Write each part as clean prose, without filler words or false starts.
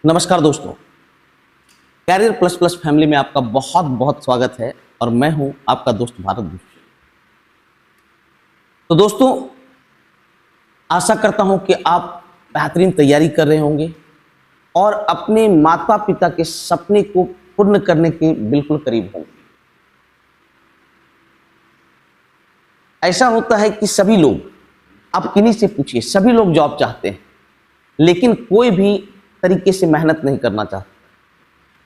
नमस्कार दोस्तों, career plus plus family में आपका बहुत बहुत स्वागत है और मैं हूं आपका दोस्त भारत भूषण। तो दोस्तों, आशा करता हूं कि आप बेहतरीन तैयारी कर रहे होंगे और अपने माता पिता के सपने को पूर्ण करने के बिल्कुल करीब होंगे। ऐसा होता है कि सभी लोग, आप किन्हीं से पूछिए, सभी लोग जॉब चाहते हैं, लेकिन कोई भी तरीके से मेहनत नहीं करना चाहता।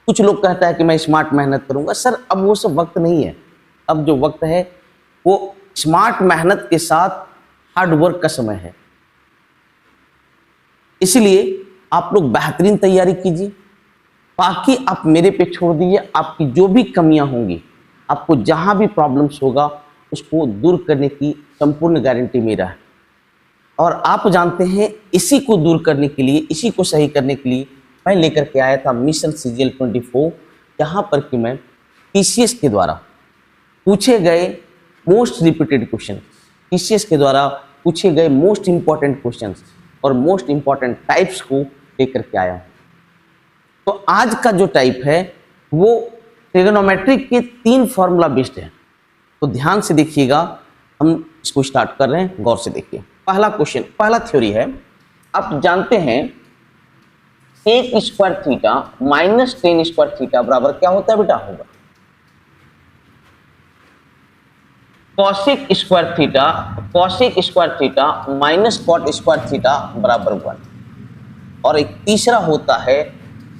कुछ लोग कहता है कि मैं स्मार्ट मेहनत करूंगा। सर, अब वो सब वक्त नहीं है। अब जो वक्त है वो स्मार्ट मेहनत के साथ हार्ड वर्क का समय है। इसलिए आप लोग बेहतरीन तैयारी कीजिए, बाकी आप मेरे पे छोड़ दीजिए। आपकी जो भी कमियां होंगी, आपको जहां भी प्रॉब्लम्स होगा, उसको दूर करने की संपूर्ण गारंटी मेरा है। और आप जानते हैं, इसी को दूर करने के लिए, इसी को सही करने के लिए मैं लेकर के आया था मिशन CGL 24, जहाँ पर कि मैं TCS के द्वारा पूछे गए मोस्ट रिपीटेड क्वेश्चन, TCS के द्वारा पूछे गए मोस्ट इंपॉर्टेंट क्वेश्चन और मोस्ट इंपॉर्टेंट टाइप्स को लेकर के आया हूँ। तो आज का जो टाइप है वो ट्रिग्नोमेट्रिक के 3 फॉर्मूला बेस्ड है। तो ध्यान से देखिएगा, हम इसको स्टार्ट कर रहे हैं, गौर से देखिए। पहला क्वेश्चन, पहला थ्योरी है। आप जानते हैं sec square theta minus tan square theta बराबर क्या होता है बेटा? होगा cosec square theta minus cot square theta बराबर 1। और एक तीसरा होता है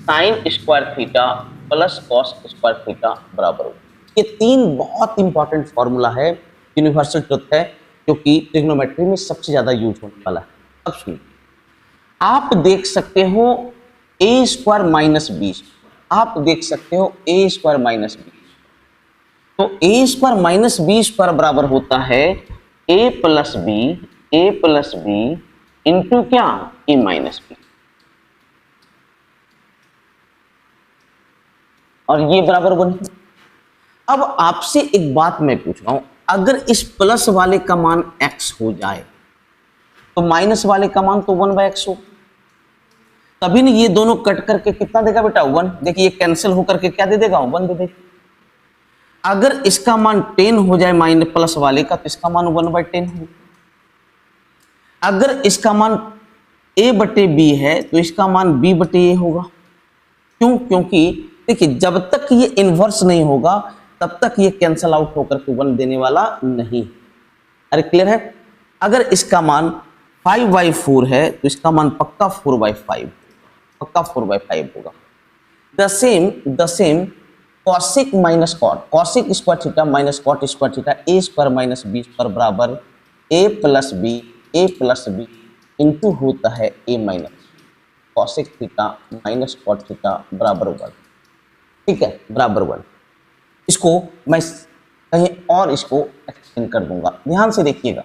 sine square theta plus cos square theta बराबर 1। ये 3 बहुत इंपॉर्टेंट फॉर्मूला है, यूनिवर्सल ट्रुथ है, जो कि ट्रिग्नोमेट्री में सबसे ज्यादा यूज होने वाला है। अब सुनिए, आप देख सकते हो a स्क्वायर माइनस बी, आप देख सकते हो a स्क्वायर माइनस बी। तो a square minus B square बराबर होता है a प्लस बी इंटू क्या? a minus b. और ये बराबर 1 है। अब आपसे एक बात मैं पूछ रहा हूं, अगर इस प्लस वाले का मान x हो जाए तो माइनस वाले का मान तो 1/x हो, तभी नहीं ये दोनों कट करके कितना देगा बेटा? 1। देखिए ये कैंसिल होकर के क्या दे देगा? 1 दे देगा। अगर इसका मान 10 हो जाए माइनस प्लस वाले का, तो इसका मान 1/10 हो। अगर इसका मान a/b है तो इसका मान b/a होगा। क्यों? क्योंकि देखिए, जब तक ये इनवर्स नहीं होगा तब तक ये कैंसल आउट होकर के 1 देने वाला नहीं। अरे क्लियर है? अगर इसका मान 5/4 है तो इसका मान पक्का 4/5, पक्का 4/5 होगा। The same cosec minus cot, cosec square theta minus cot square theta a square minus b square बराबर a प्लस बी इंटू होता है a minus cosec theta minus cot theta बराबर 1। ठीक है, बराबर 1। इसको मैं कहीं और इसको एक्सटेंड कर दूंगा, ध्यान से देखिएगा।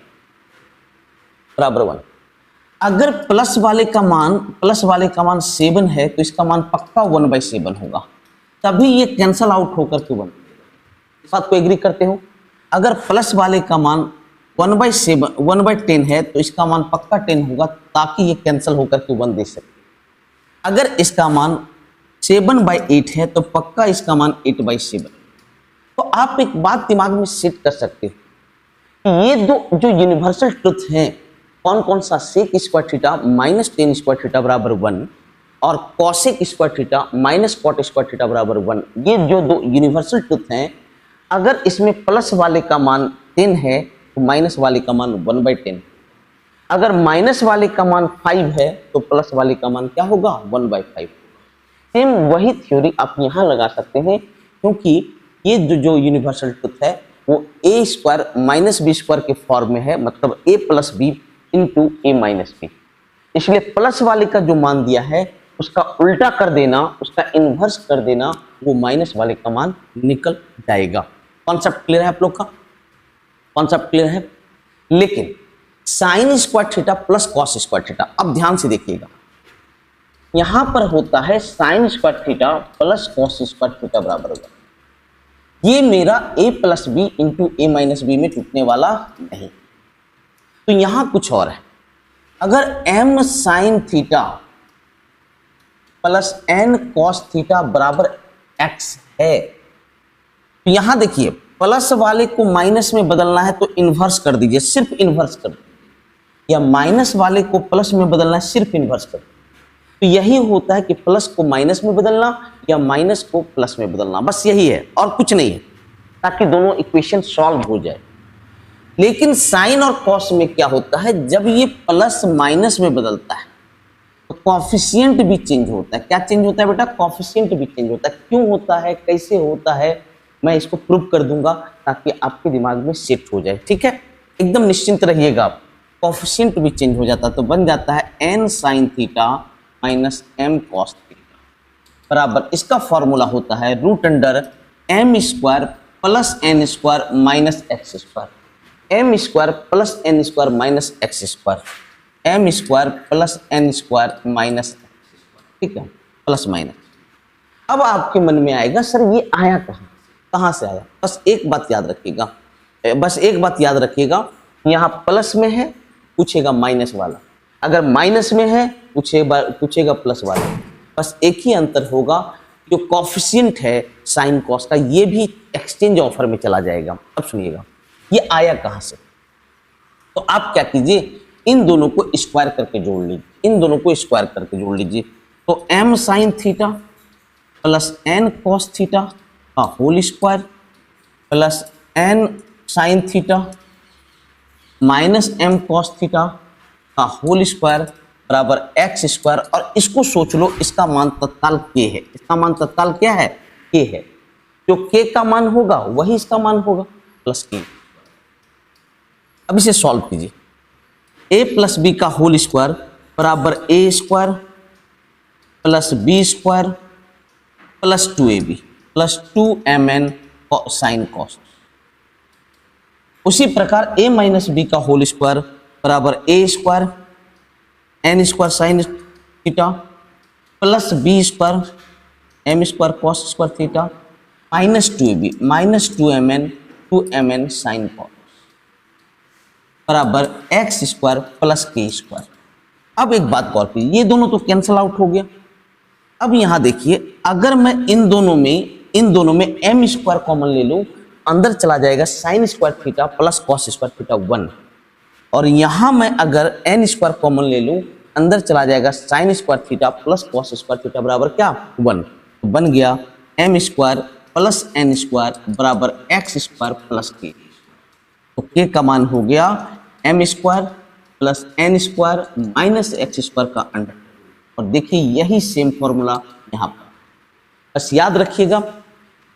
बराबर 1। अगर प्लस वाले का मान 7 है तो इसका मान पक्का 1/7 होगा, तभी ये कैंसल आउट होकर के 1। इस बात को एग्री करते हो? अगर प्लस वाले का मान 1/10 है तो इसका मान पक्का 10 होगा, ताकि ये कैंसल होकर के 1 दे सके। अगर इसका मान 7/8 है तो पक्का इसका मान 8/7। तो आप एक बात दिमाग में सेट कर सकते हो, ये दो जो यूनिवर्सल ट्रुथ हैं, कौन कौन सा? Sec square theta minus tan square theta बराबर 1 और cosec square theta minus cot square theta बराबर 1। ये जो दो यूनिवर्सल ट्रुथ हैं, अगर इसमें प्लस वाले का मान 10 है तो माइनस वाले का मान 1/10। अगर माइनस वाले का मान 5 है तो प्लस वाले का मान क्या होगा? 1/5। सेम वही थ्योरी आप यहाँ लगा सकते हैं, क्योंकि ये जो यूनिवर्सल ट्रुथ है वो a square minus B square के फॉर्म में है, मतलब a plus B into a minus b. इसलिए प्लस वाले का जो मान दिया है उसका उल्टा कर देना, उसका इन्वर्स कर देना, वो माइनस वाले का मान निकल जाएगा। कॉन्सेप्ट क्लियर है आप लोग का? कॉन्सेप्ट क्लियर है? लेकिन sine square theta plus cos square theta, अब ध्यान से देखिएगा, यहां पर होता है sine square theta plus cos square theta बराबर होगा। ये मेरा a plus B into a minus b में टूटने वाला नहीं। तो यहां कुछ और है। अगर m sine theta plus N cos theta बराबर एक्स है। तो यहां देखिए प्लस वाले को माइनस में बदलना है तो इन्वर्स कर दीजिए, सिर्फ इन्वर्स कर दीजिए, या माइनस वाले को प्लस में बदलना है सिर्फ इन्वर्स कर दीजिए। तो यही होता है कि प्लस को माइनस में बदलना या माइनस को प्लस में बदलना, बस यही है और कुछ नहीं है, ताकि दोनों इक्वेशन सॉल्व हो जाए। लेकिन साइन और कॉस में क्या होता है, जब ये प्लस माइनस में बदलता है तो कॉफिशिएंट भी चेंज होता है। क्या चेंज होता है बेटा? कॉफिशिएंट भी चेंज होता है। क्यों होता है, कैसे होता है, मैं इसको प्रूव कर दूंगा ताकि आपके दिमाग में सेट हो जाए। ठीक है, एकदम निश्चिंत रहिएगा आप। कॉफिशिएंट भी चेंज हो जाता है तो बन जाता है n sine theta minus M cos theta बराबर, इसका फॉर्मूला होता है root under m square plus n square minus x square, M square plus n square minus x square, M square plus n square minus x square. ठीक है, plus minus. अब आपके मन में आएगा सर ये आया कहाँ से आया? बस एक बात याद रखिएगा, बस एक बात याद रखिएगा, यहाँ प्लस में है पूछेगा माइनस वाला, अगर माइनस में है पूछेगा प्लस वाला। बस एक ही अंतर होगा, जो कॉफिशिएंट है साइन कॉस का ये भी एक्सचेंज ऑफर में चला जाएगा। अब सुनिएगा ये आया कहाँ से, तो आप क्या कीजिए, इन दोनों को स्क्वायर करके जोड़ लीजिए, इन दोनों को स्क्वायर करके जोड़ लीजिए। तो M sine theta plus N cos theta का whole square plus N sine theta minus M cos theta का होल स्क्वायर बराबर एक्स स्क्वायर। और इसको सोच लो, इसका मान तत्काल के है, इसका मान तत्काल क्या है? के है। जो के का मान होगा वही इसका मान होगा प्लस के। अब इसे सॉल्व कीजिए, ए प्लस बी का होल स्क्वायर बराबर A square plus B square plus 2ab plus 2mn sine cos. उसी प्रकार a माइनस बी का होल स्क्वायर बराबर A square N square sine theta plus B square M square cos square theta minus 2ab minus 2mn sine cos बराबर x square plus K square. अब एक बात गौर कीजिए, ये दोनों तो कैंसल आउट हो गया। अब यहां देखिए, अगर मैं इन दोनों में एम स्क्वायर कॉमन ले लूं, अंदर चला जाएगा sine square theta plus cos square theta 1, और यहां मैं अगर एन स्क्वायर कॉमन ले लूं, अंदर चला जाएगा sine square theta plus cos square theta बराबर क्या? 1। तो बन गया m square plus n square बराबर एक्स स्क्वायर प्लस के। तो के का मान हो गया m square plus n square minus x square का अंडर। और देखिए यही सेम फॉर्मूला यहाँ पर, बस याद रखिएगा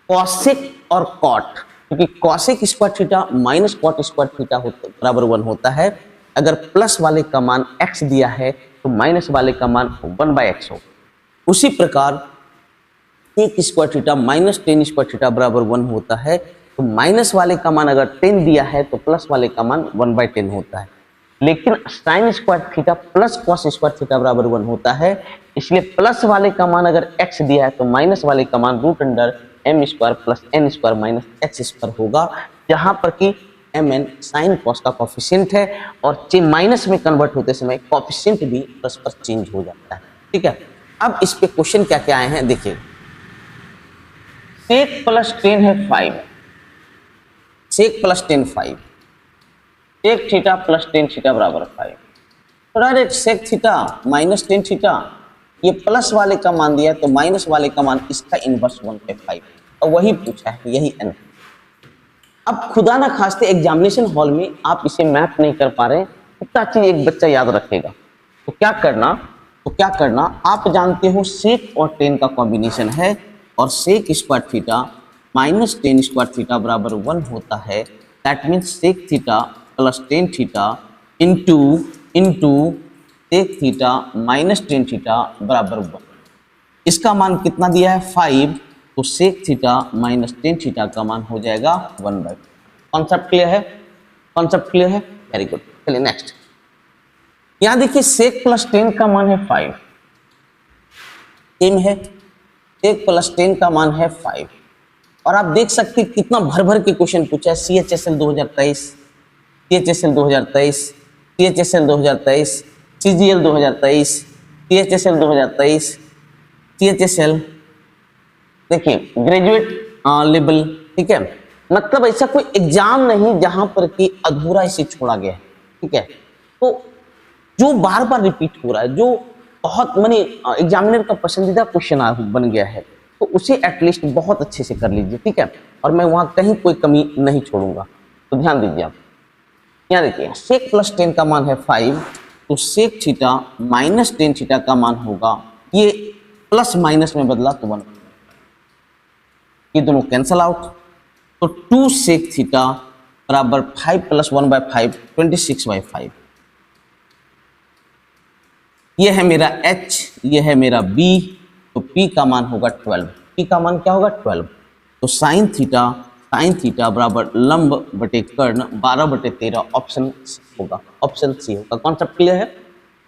कॉसेक और कॉट, क्योंकि cosec square theta minus cot square theta बराबर 1 होता है। अगर प्लस वाले का मान x दिया है तो माइनस वाले का मान 1/x हो। उसी प्रकार sec square theta minus tan square theta बराबर 1 होता है, तो माइनस वाले का मान अगर 10 दिया है तो प्लस वाले का मान 1/10 होता है। लेकिन sine square theta plus cos square theta बराबर 1 होता है, इसलिए प्लस वाले का मान अगर x दिया है तो माइनस वाले का मान root under m square plus n square minus x square होगा, जहां पर कि mn साइन कॉस का कॉफिशिएंट है, और माइनस में कन्वर्ट होते समय कॉफिशिएंट भी प्लस पर चेंज हो जाता है। ठीक है, अब इस पे क्वेश्चन क्या क्या आए हैं देखिए। सेक प्लस 10 है 5, sec plus 10 5, sec theta plus 10 theta बराबर 5। तो direct sec theta minus 10 theta, ये प्लस वाले का मान दिया है तो माइनस वाले का मान इसका इनवर्स 1/5, और वही पूछा है, यही n। अब खुदा ना खास्ते एग्जामिनेशन हॉल में आप इसे मैप नहीं कर पा रहे, इतना चीज एक बच्चा याद रखेगा, तो क्या करना, आप जानते हो सेक और 10 का कॉम्बिनेशन है, और sec square theta minus 10 square theta बराबर 1 होता है। That means sec theta plus 10 theta into sec theta minus 10 theta बराबर 1। इसका मान कितना दिया है? 5, तो सेक थीटा माइनस 10 थीटा का मान हो जाएगा 1/5। कॉन्सेप्ट क्लियर है? कॉन्सेप्ट क्लियर है? Very good. चलिए नेक्स्ट, यहां देखिए सेक प्लस 10 का मान है 5, सेम है, सेक प्लस 10 का मान है 5, और आप देख सकते हैं कितना भर भर के क्वेश्चन पूछा है। CHSL 2023, CHSL 2023, CHSL 2023, CGL 2023, CHSL 2023, CHSL, देखिए ग्रेजुएट लेवल, ठीक है। मतलब ऐसा कोई एग्जाम नहीं जहां पर कि अधूरा इसे छोड़ा गया है, ठीक है। तो जो बार बार रिपीट हो रहा है, जो बहुत माने एग्जामिनर का पसंदीदा क्वेश्चन बन गया है, तो उसे एटलीस्ट बहुत अच्छे से कर लीजिए, ठीक है। और मैं वहां कहीं कोई कमी नहीं छोड़ूंगा, तो ध्यान दीजिए आप। यहाँ देखिए सेक प्लस 10 का मान है 5, तो सेक थीटा माइनस 10 थीटा का मान होगा, ये प्लस माइनस में बदला तो 1, ये दोनों कैंसल आउट, तो 2 सेक थीटा बराबर 5 प्लस 1/5 26/5। ये है मेरा H, ये है मेरा B, तो P का मान होगा 12। P का मान क्या होगा 12, तो साइन थीटा बराबर लंब बटे कर्ण 12/13 ऑप्शन होगा, ऑप्शन सी होगा। कॉन्सेप्ट क्लियर है?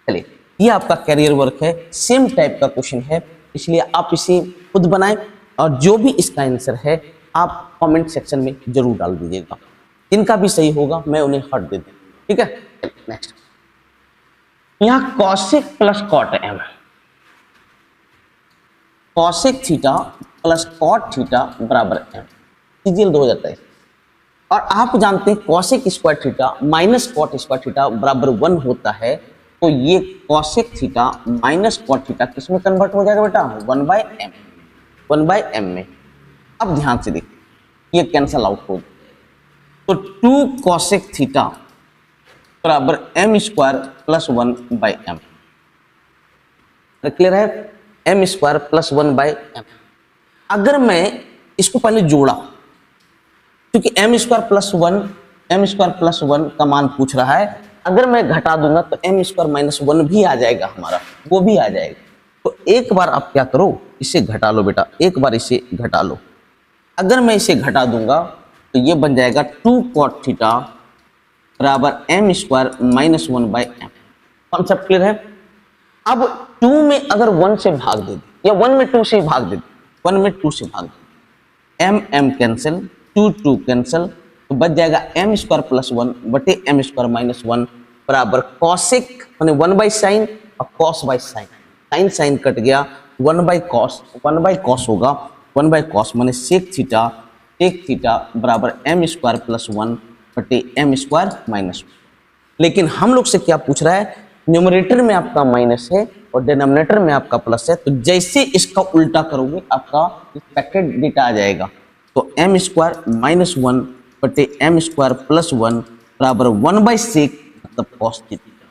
चलिए ये आपका कैरियर वर्क है, सेम टाइप का क्वेश्चन है, इसलिए आप इसे खुद बनाएं और जो भी इसका आंसर है आप कमेंट सेक्शन में जरूर डाल दीजिएगा। जिनका भी सही होगा मैं उन्हें हट दे दूँ, ठीक है। नेक्स्ट, यहाँ cosec plus cot m, cosec theta plus cot theta बराबर m, सीजीएल 2023। और आप जानते हैं cosec square theta minus cot square theta बराबर 1 होता है, तो ये cosec theta minus cot theta किस में कन्वर्ट हो जाएगा बेटा? 1/m, 1/m में। अब ध्यान से देखिए ये कैंसल आउट हो जाए, तो 2 कॉसेक थीटा बराबर m स्क्वायर प्लस 1/m। क्लियर है? m स्क्वायर प्लस 1/m। अगर मैं इसको पहले जोड़ा, क्योंकि m स्क्वायर प्लस 1 का मान पूछ रहा है, अगर मैं घटा दूंगा तो m स्क्वायर माइनस 1 भी आ जाएगा हमारा, वो भी आ जाएगा। तो एक बार आप क्या करो, इसे घटा लो बेटा, एक बार इसे घटा लो। अगर मैं इसे घटा दूंगा तो ये बन जाएगा 2 कॉट थीटा बराबर m square minus 1/m। Concept clear है? अब 2 में अगर 1 से भाग दे दी या 1 में 2 से भाग दे दी, 1 में 2 से भाग दे, m कैंसिल, 2 कैंसिल, तो बच जाएगा m स्क्वायर प्लस 1 बटे m स्क्वायर माइनस 1 बराबर कॉसेक माने 1/sin और cos by sine, sine cut गया, 1/cos होगा, 1/cos माने सेक थीटा बराबर m स्क्वायर प्लस 1 बटे m स्क्वायर माइनस 1। लेकिन हम लोग से क्या पूछ रहा है, न्यूमरेटर में आपका माइनस है और डिनोमिनेटर में आपका प्लस है, तो जैसे इसका उल्टा करोगे आपका एक्सपेक्टेड डेटा आ जाएगा। तो m स्क्वायर माइनस 1 बटे m स्क्वायर प्लस 1 बराबर 1/sec मतलब cos थीटा।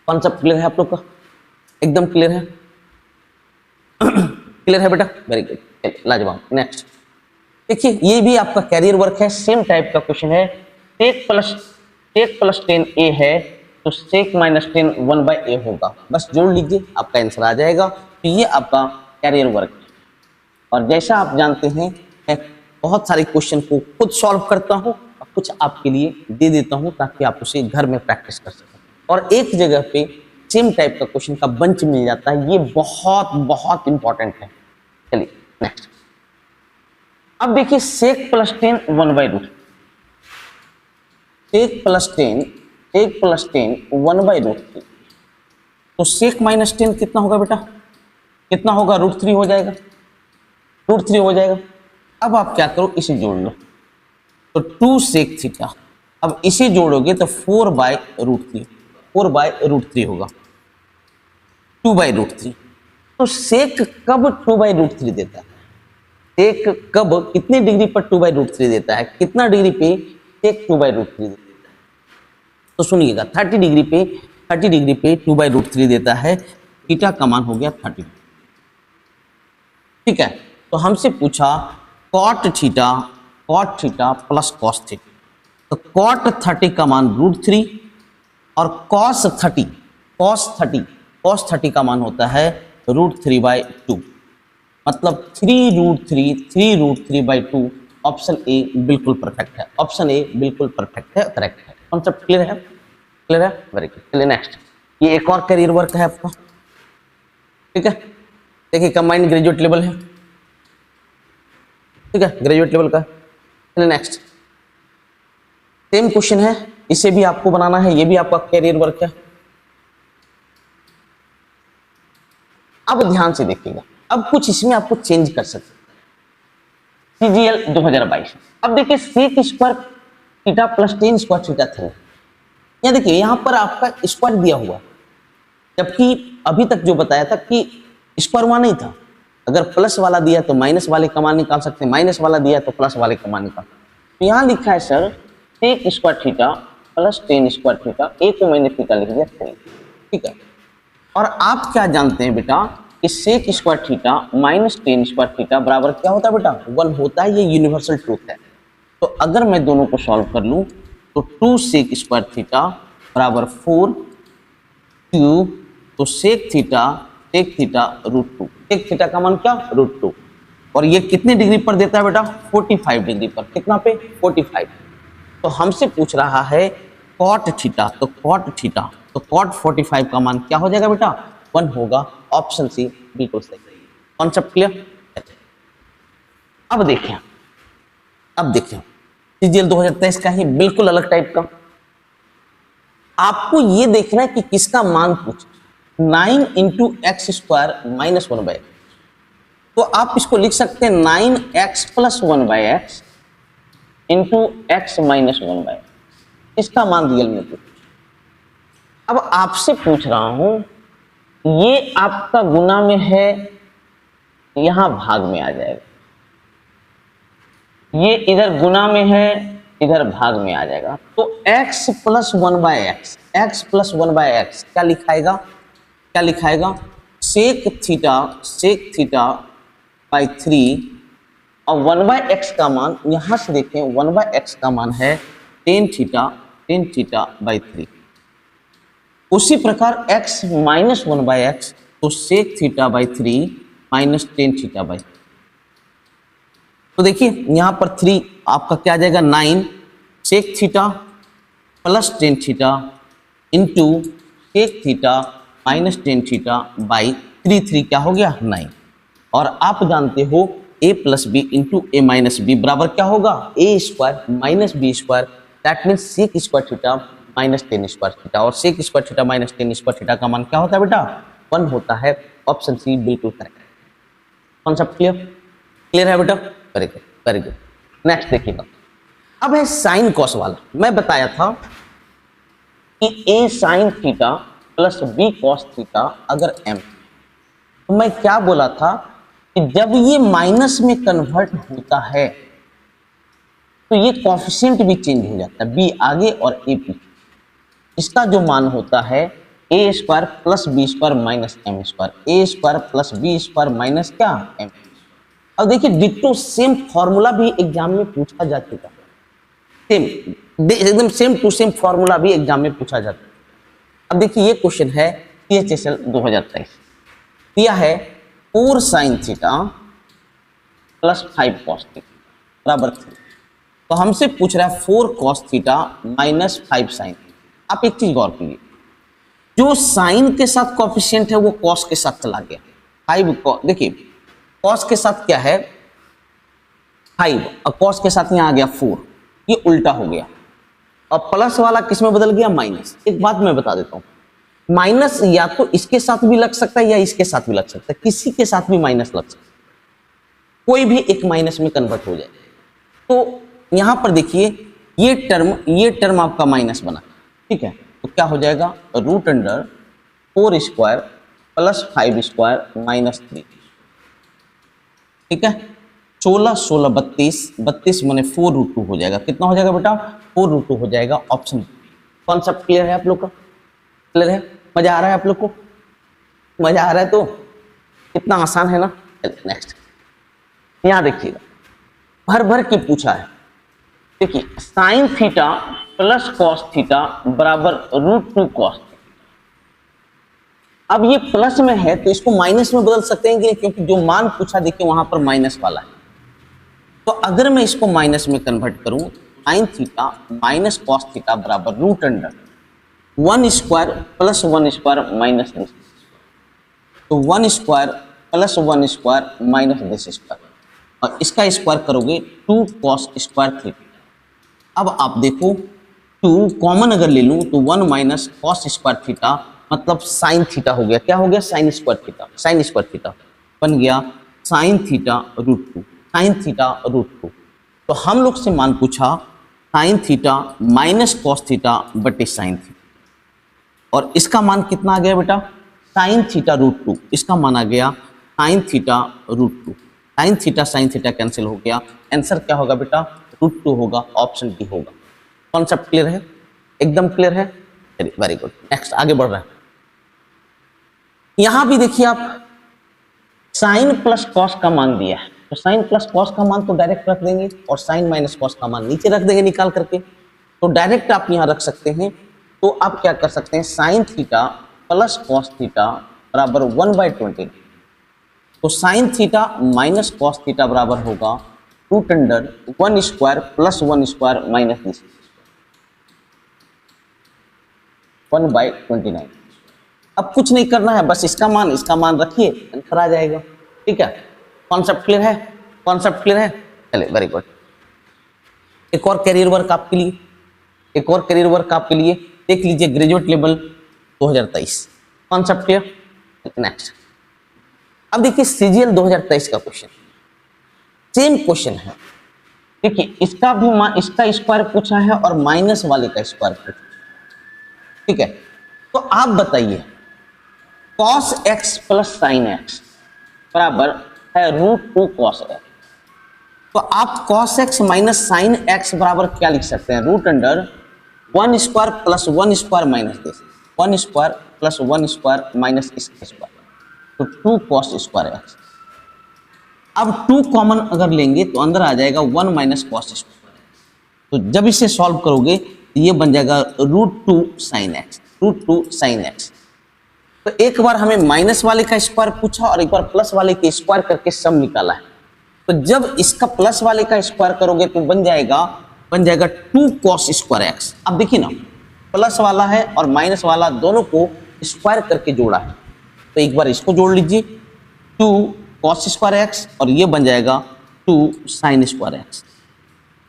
कॉन्सेप्ट क्लियर है आप लोग का? एकदम क्लियर है? क्लियर है बेटा? वेरी गुड, लाजवाब। नेक्स्ट देखिए ये भी आपका कैरियर वर्क है, सेम टाइप का क्वेश्चन है। सेक प्लस 10a है, तो सेक माइनस 10 1/a होगा, बस जोड़ लीजिए आपका आंसर आ जाएगा। तो ये आपका कैरियर वर्क है। और जैसा आप जानते हैं मैं बहुत सारे क्वेश्चन को खुद सॉल्व करता हूँ और कुछ आपके लिए दे देता हूँ ताकि आप उसे घर में प्रैक्टिस कर सकें, और एक जगह पे सेम टाइप का क्वेश्चन का बंच मिल जाता है। ये बहुत बहुत इंपॉर्टेंट है। चलिए नेक्स्ट, अब देखिए सेक प्लस 10 1/√, सेक प्लस 10 1/√3, तो सेक माइनस 10 कितना होगा बेटा? कितना होगा? √3 हो जाएगा, √3 हो जाएगा। अब आप क्या करो, इसे जोड़ लो, तो 2 सेक थीटा, अब इसे जोड़ोगे तो 4/√3 होगा, 2/√3। तो सेक कब 2/√3 देता है? सेक कब कितने डिग्री पर 2/√3 देता है? कितना डिग्री पे सेक 2/√3 देता है? तो सुनिएगा 30 डिग्री पे 2/√3 देता है, थीटा का मान हो गया 30। ठीक है, तो हमसे पूछा cot theta plus cos theta, तो कॉट 30 का मान √3 और कॉस 30 का मान होता है √3/2, मतलब 3√3/2। ऑप्शन ए बिल्कुल परफेक्ट है, ऑप्शन ए बिल्कुल परफेक्ट है, करेक्ट है। कॉन्सेप्ट क्लियर है? क्लियर है? Very good. चलिए नेक्स्ट, ये एक और कैरियर वर्क है आपका। ठीक है, देखिए कंबाइंड ग्रेजुएट लेवल है, ठीक है, ग्रेजुएट लेवल का। चलिए नेक्स्ट, सेम क्वेश्चन है, इसे भी आपको बनाना है, ये भी आपका कैरियर वर्क है। अब ध्यान से देखिएगा, अब कुछ इसमें आपको चेंज कर सकते हैं। CGL 2022, अब देखिए sec square theta plus tan square theta three, या देखिए यहाँ पर आपका स्क्वायर दिया हुआ, जबकि अभी तक जो बताया था कि स्क्वायर वहां नहीं था। अगर प्लस वाला दिया तो माइनस वाले का मान निकाल सकते हैं, माइनस वाला दिया तो प्लस वाले का मान निकाल सकते हैं। तो यहाँ लिखा है sir sec square theta plus tan square theta, A को मैंने थीटा लिख दिया 3, ठीक है। और आप क्या जानते हैं बेटा कि sec square theta minus tan square theta बराबर क्या होता है बेटा, 1 होता है। ये यूनिवर्सल ट्रूथ है। तो अगर मैं दोनों को सॉल्व कर लूं तो 2 सेक स्क्वायर थीटा बराबर 4 क्यूब, तो सेक थीटा √2, सेक थीटा का मान क्या √2, और ये कितने डिग्री पर देता है बेटा 45 डिग्री पर। कितना पे 45। तो हमसे पूछ रहा है कॉट थीटा, तो कॉट थीटा तो कॉट 45 का मान क्या हो जाएगा बेटा 1 होगा। ऑप्शन सी बिल्कुल सही। Concept clear. अब देखें CGL 2023 का ही बिल्कुल अलग टाइप का। आपको ये देखना है कि किसका मान पूछ 9 into x square minus 1/x, तो आप इसको लिख सकते हैं 9x plus 1/x into x minus 1/x, इसका मान रियल में पूछ। अब आपसे पूछ रहा हूं ये आपका गुना में है, यहां भाग में आ जाएगा, ये इधर गुना में है, इधर भाग में आ जाएगा। तो x plus 1/x, x plus 1/x क्या लिखाएगा सेक थीटा बाई 3, और 1/x का मान यहां से देखें 1/x का मान है टेन थीटा बाई 3। उसी प्रकार x माइनस 1/x, तो sec theta by 3 minus tan theta by 3। तो देखिए यहां पर 3 आपका क्या आ जाएगा 9 sec theta plus tan theta into sec theta minus tan theta by 3 क्या हो गया 9। और आप जानते हो a plus B into A minus B बराबर क्या होगा a square minus B square, that means sec square theta minus tan square theta, और sec square theta minus tan square theta का मान क्या होता है बेटा 1 होता है। ऑप्शन सी बिल्कुल करेक्ट। कॉन्सेप्ट क्लियर है बेटा, वेरी गुड। नेक्स्ट देखिएगा, अब है साइन कॉस वाला। मैं बताया था कि a sign theta plus b cos theta अगर m, तो मैं क्या बोला था कि जब ये माइनस में कन्वर्ट होता है तो ये कोएफिशिएंट भी चेंज हो जाता है, b आगे और a पीछे। इसका जो मान होता है a square plus B square minus m square, a square plus B square minus क्या m। अब देखिए डिट्टो सेम फॉर्मूला भी एग्जाम में पूछा जा चुका है, एकदम सेम टू सेम फॉर्मूला भी एग्जाम में पूछा जाता है। अब देखिए ये क्वेश्चन है CHSL 2023, दिया है 4 sign theta plus 5 cos theta बराबर 3। तो हमसे पूछ रहा है 4 कॉस थीटा माइनस 5 साइन। आप एक चीज गौर कीजिए, जो साइन के साथ कोएफिशिएंट है वो कॉस के साथ चला गया। 5 देखिए कॉस के साथ क्या है 5 और कॉस के साथ यहाँ आ गया 4, ये उल्टा हो गया। और प्लस वाला किस में बदल गया माइनस। एक बात मैं बता देता हूँ, माइनस या तो इसके साथ भी लग सकता है या इसके साथ भी लग सकता है, किसी के साथ भी माइनस लग सकता है, कोई भी एक माइनस में कन्वर्ट हो जाए। तो यहां पर देखिए ये टर्म आपका माइनस बना, ठीक है। तो क्या हो जाएगा √4 स्क्वायर प्लस 5 स्क्वायर माइनस 3, ठीक है। 16 16 32 माने 4√2 हो जाएगा। कितना हो जाएगा बेटा 4√2 हो जाएगा। ऑप्शन कॉन्सेप्ट क्लियर है आप लोग का, क्लियर है, मजा आ रहा है आप लोग को, मजा आ रहा है तो कितना आसान है ना। नेक्स्ट यहां देखिएगा भर भर के पूछा है। देखिए sign theta plus cos theta बराबर √2 कॉस। अब ये प्लस में है तो इसको माइनस में बदल सकते हैं कि क्योंकि जो मान पूछा देखिए वहां पर माइनस वाला है। तो अगर मैं इसको माइनस में कन्वर्ट करूं sign theta minus cos theta बराबर √1 square plus 1 square minus this, तो 1 square plus 1 square minus this square, और इसका स्क्वायर करोगे 2 कॉस स्क्वायर थीटा। अब आप देखो 2 कॉमन अगर ले लूं तो 1 माइनस कॉस स्क्वायर थीटा मतलब साइन थीटा हो गया, क्या हो गया, sine square theta, sine square theta बन गया sine theta root 2, sine theta root 2। तो हम लोग से मान पूछा sine theta minus cos theta बटे साइन थीटा, और इसका मान कितना आ गया बेटा, साइन थीटा रूट 2, इसका मान आ गया sine theta root 2, sine theta cancel हो गया, आंसर क्या होगा बेटा, रूट 2 होगा, ऑप्शन डी होगा। कॉन्सेप्ट क्लियर है, एकदम क्लियर है, चलिए वेरी गुड, नेक्स्ट आगे बढ़ रहा है। यहां भी देखिए आप साइन प्लस कॉस का मान दिया है, तो साइन प्लस कॉस का मान तो डायरेक्ट रख देंगे और साइन माइनस कॉस का मान नीचे रख देंगे निकाल करके, तो डायरेक्ट आप यहां रख सकते हैं। तो आप क्या कर सकते हैं, sine theta plus cos theta बराबर 1/20, तो sine theta minus cos theta बराबर होगा root under 1 square plus 1 square minus this 1/29। अब कुछ नहीं करना है, बस इसका मान रखिए, आंसर आ जाएगा। ठीक है, कॉन्सेप्ट क्लियर है, कॉन्सेप्ट क्लियर है, चलिए वेरी गुड। एक और कैरियर वर्क आपके लिए, एक और कैरियर वर्क आपके लिए, देख लीजिए graduate level 2023, concept clear. Next, अब देखिए सीजीएल 2023 का क्वेश्चन, सेम क्वेश्चन है। देखिए इसका भी इसका स्क्वायर पूछा है और माइनस वाले का स्क्वायर पूछा, ठीक है। तो आप बताइए cos x plus sign x बराबर है रूट 2 cos x, तो आप cos x minus sine x बराबर क्या लिख सकते हैं, root under 1 square plus 1 square minus this 1 square plus 1 square minus इसका स्क्वायर, तो 2 cos स्क्वायर x। अब 2 कॉमन अगर लेंगे तो अंदर आ जाएगा 1 माइनस कॉस स्क्वायर, तो जब इसे सॉल्व करोगे तो ये बन जाएगा root 2 sine x, root 2 sine x. तो एक बार हमें माइनस वाले का स्क्वायर पूछा और एक बार प्लस वाले के स्क्वायर करके सम निकाला है, तो जब इसका प्लस वाले का स्क्वायर करोगे तो बन जाएगा 2 cos स्क्वायर एक्स। अब देखिए ना, प्लस वाला है और माइनस वाला दोनों को स्क्वायर करके जोड़ा है, तो एक बार इसको जोड़ लीजिए 2 cos स्क्वायर एक्स और ये बन जाएगा 2 साइन स्क्वायर एक्स।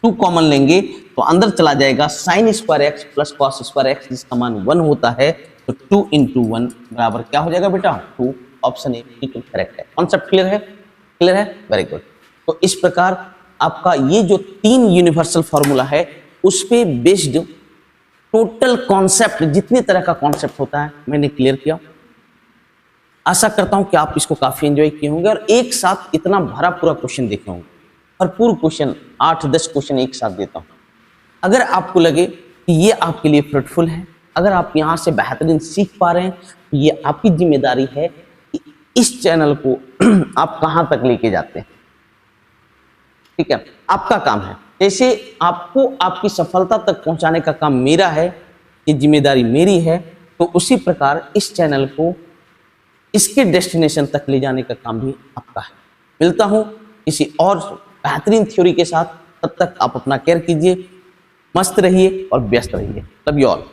2 कॉमन लेंगे तो अंदर चला जाएगा sine square x plus cos square x, जिसका मान 1 होता है, तो 2 इंटू 1 बराबर क्या हो जाएगा बेटा, 2। ऑप्शन ए बिल्कुल करेक्ट है। कॉन्सेप्ट क्लियर है, क्लियर है, वेरी गुड। तो इस प्रकार आपका ये जो 3 यूनिवर्सल फॉर्मूला है उस पे बेस्ड टोटल कॉन्सेप्ट, जितने तरह का कॉन्सेप्ट होता है मैंने क्लियर किया। आशा करता हूं कि आप इसको काफी एंजॉय किए होंगे और एक साथ इतना भरा पूरा क्वेश्चन देखे होंगे, और पूर्ण क्वेश्चन 8-10 क्वेश्चन एक साथ देता हूं। अगर आपको लगे कि ये आपके लिए फ्रूटफुल है, अगर आप यहाँ से बेहतरीन सीख पा रहे हैं, तो ये आपकी जिम्मेदारी है कि इस चैनल को आप कहाँ तक लेके जाते हैं। ठीक है, आपका काम है, जैसे आपको आपकी सफलता तक पहुंचाने का काम मेरा है, ये जिम्मेदारी मेरी है, तो उसी प्रकार इस चैनल को इसके डेस्टिनेशन तक ले जाने का काम भी आपका है। मिलता हूं किसी और बेहतरीन थ्योरी के साथ, तब तक आप अपना केयर कीजिए, मस्त रहिए और व्यस्त रहिए। Love you all.